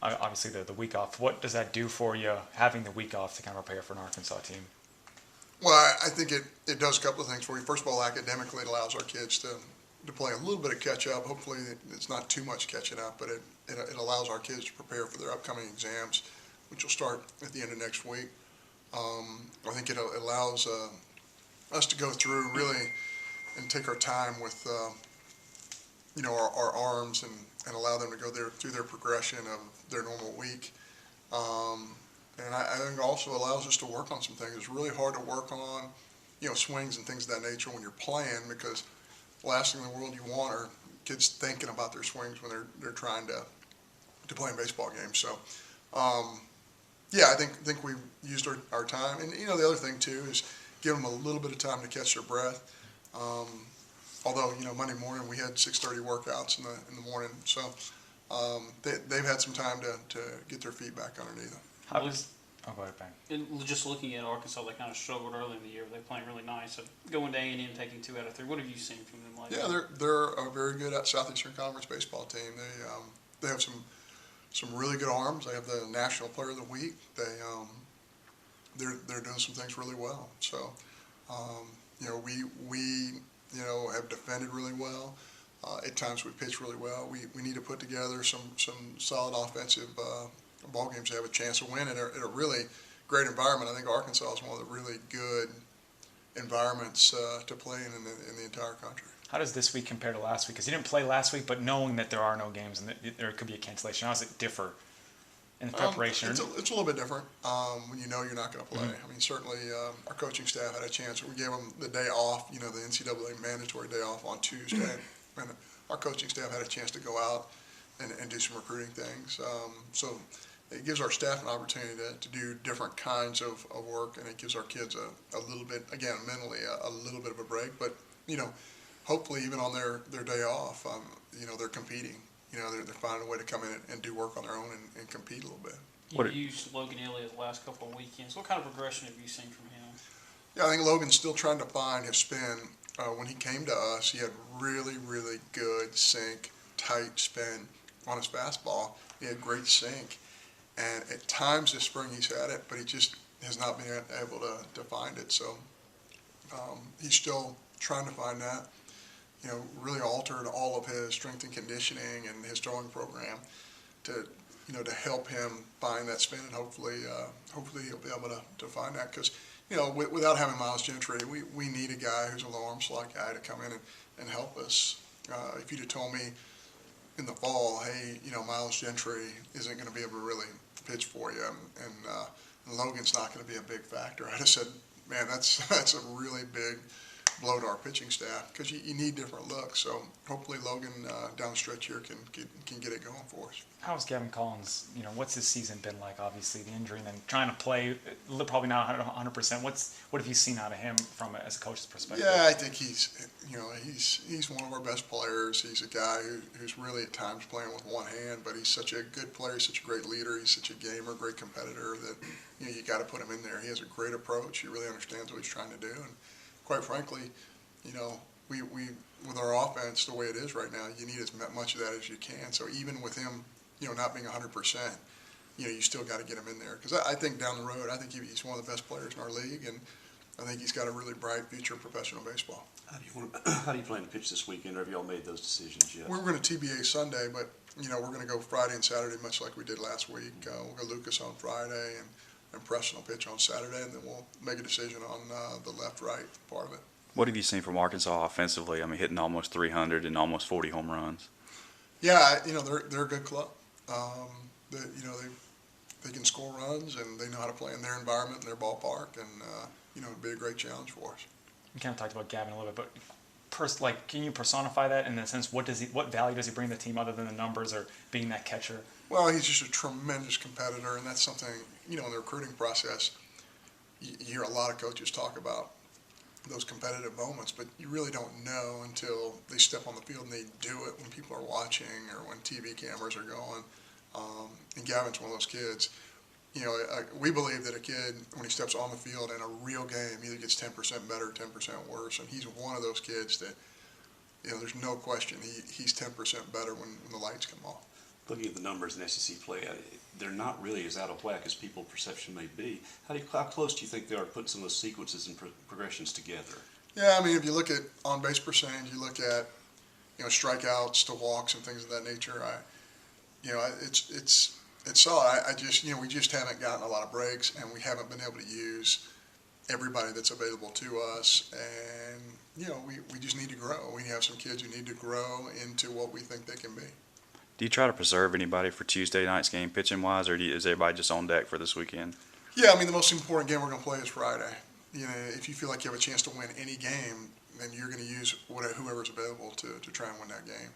obviously the week off. What does that do for you, having the week off to kind of prepare for an Arkansas team? Well, I think it does a couple of things for you. First of all, academically, it allows our kids to play a little bit of catch up. Hopefully, it's not too much catching up, but it allows our kids to prepare for their upcoming exams, which will start at the end of next week. I think it allows us to go through really and take our time with our arms and allow them to go through their progression of their normal week. And I think it also allows us to work on some things. It's really hard to work on, swings and things of that nature when you're playing, because the last thing in the world you want are kids thinking about their swings when they're trying to play in baseball games. So, yeah, I think we've used our time. And, the other thing, too, is give them a little bit of time to catch their breath. Although, Monday morning we had 6:30 workouts in the morning. So they've had some time to get their feet back underneath them. How was? Oh, go ahead, Ben. Just looking at Arkansas, they kind of struggled early in the year. They're playing really nice. So going to A&M, taking 2 out of 3. What have you seen from them lately? Yeah, they're a very good Southeastern Conference baseball team. They have some really good arms. They have the National Player of the Week. They're doing some things really well. So, we have defended really well. At times we pitch really well. We need to put together some solid offensive ball games to have a chance to win in a really great environment. I think Arkansas is one of the really good environments to play in the entire country. How does this week compare to last week? Because you didn't play last week, but knowing that there are no games and that there could be a cancellation, how does it differ in the preparation? It's a little bit different when you know you're not going to play. Mm-hmm. I mean, certainly our coaching staff had a chance. We gave them the day off, the NCAA mandatory day off on Tuesday, and our coaching staff had a chance to go out and do some recruiting things. So it gives our staff an opportunity to do different kinds of work, and it gives our kids a little bit, again, mentally a little bit of a break. But, hopefully even on their day off, they're competing. They're finding a way to come in and do work on their own and compete a little bit. You've used Logan Elliott the last couple of weekends. What kind of progression have you seen from him? Yeah, I think Logan's still trying to find his spin. When he came to us, he had really, really good sink, tight spin on his fastball. He had great sink. And at times this spring he's had it, but he just has not been able to find it. So he's still trying to find that. Really altered all of his strength and conditioning and his throwing program to help him find that spin, and hopefully he'll be able to find that, because without having Miles Gentry, we need a guy who's a low arm slot guy to come in and help us. If you'd have told me in the fall, hey, Miles Gentry isn't going to be able to really pitch for you, and Logan's not going to be a big factor, I'd have said, man, that's a really big blow to our pitching staff, because you need different looks. So hopefully Logan down the stretch here can get it going for us. How's Gavin Collins? What's his season been like? Obviously the injury, and then trying to play, probably not 100%. What have you seen out of him from as a coach's perspective? Yeah, I think he's one of our best players. He's a guy who's really at times playing with one hand, but he's such a good player. He's such a great leader. He's such a gamer, great competitor that you got to put him in there. He has a great approach. He really understands what he's trying to do, and quite frankly, we with our offense the way it is right now, you need as much of that as you can. So even with him, not being 100%, you still got to get him in there, because I think down the road, I think he's one of the best players in our league, and I think he's got a really bright future in professional baseball. How do you plan to pitch this weekend, or have y'all made those decisions yet? We're going to TBA Sunday, but we're going to go Friday and Saturday, much like we did last week. We'll go Lucas on Friday, and Preston will pitch on Saturday, and then we'll make a decision on the left-right part of it. What have you seen from Arkansas offensively? I mean, hitting almost 300 and almost 40 home runs. Yeah, they're a good club. They can score runs, and they know how to play in their environment, in their ballpark, and it'd be a great challenge for us. We kind of talked about Gavin a little bit, but can you personify that in the sense, what value does he bring to the team other than the numbers or being that catcher? Well, he's just a tremendous competitor, and that's something, in the recruiting process, you hear a lot of coaches talk about those competitive moments, but you really don't know until they step on the field and they do it when people are watching or when TV cameras are going. And Gavin's one of those kids. We believe that a kid, when he steps on the field in a real game, either gets 10% better or 10% worse, and he's one of those kids that, there's no question he's 10% better when the lights come off. Looking at the numbers in SEC play, they're not really as out of whack as people's perception may be. How close do you think they are to putting some of those sequences and progressions together? Yeah, I mean, if you look at on-base percentage, you look at, strikeouts to walks and things of that nature. It's solid. I just, we just haven't gotten a lot of breaks, and we haven't been able to use everybody that's available to us. And, we just need to grow. We have some kids who need to grow into what we think they can be. Do you try to preserve anybody for Tuesday night's game pitching wise, or is everybody just on deck for this weekend? Yeah, I mean, the most important game we're going to play is Friday. If you feel like you have a chance to win any game, then you're going to use whoever's available to try and win that game.